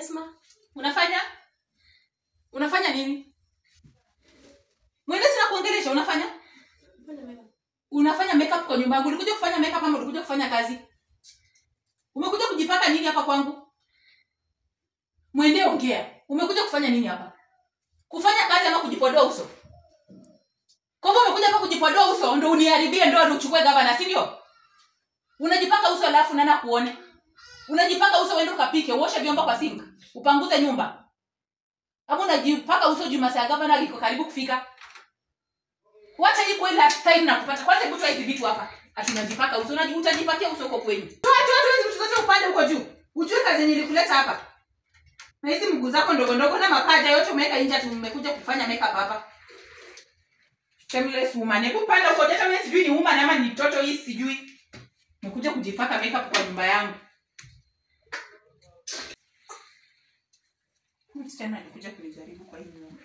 Yes ma. Unafanya nini? Mwende sina kuongelesha unafanya? Unafanya makeup kwa nyumba yangu. Ulikuja kufanya makeup ama ulikuja kufanya kazi? Umekuja kujipaka nini hapa kwangu? Mwende ongea. Umekuja kufanya nini hapa? Kufanya kazi ama kujipodoa uso? Kwa hivyo umekuja hapa kujipodoa uso ndio uniharibie ndio uchukue gavana, si ndio? Unajipaka uso alafu nana kuone. Unajipaka uso uende ukapike, uoshe vyombo kwa sink, upanguze nyumba. Hapo unajipaka uso juma saa gavana liko karibu kufika. Wacha hii kwa last time na kupata. Kwanza hebu try hizi vitu hapa. Ati unajipaka uso, utajipatia uso uko kwenyu. Toa hizi vitu zote upande uko juu. Ujue kazi nilikuleta hapa. Na hizi mguu zako ndogo ndogo na mapaja yote umeweka nje, tumekuja kufanya makeup hapa. Shameless woman. Hebu panda uko hata mimi sijui ni woman ama ni toto hii sijui. Nimekuja kujipaka makeup kwa nyumba yangu. Msichana alikuja kunijaribu kwa hii nyumba.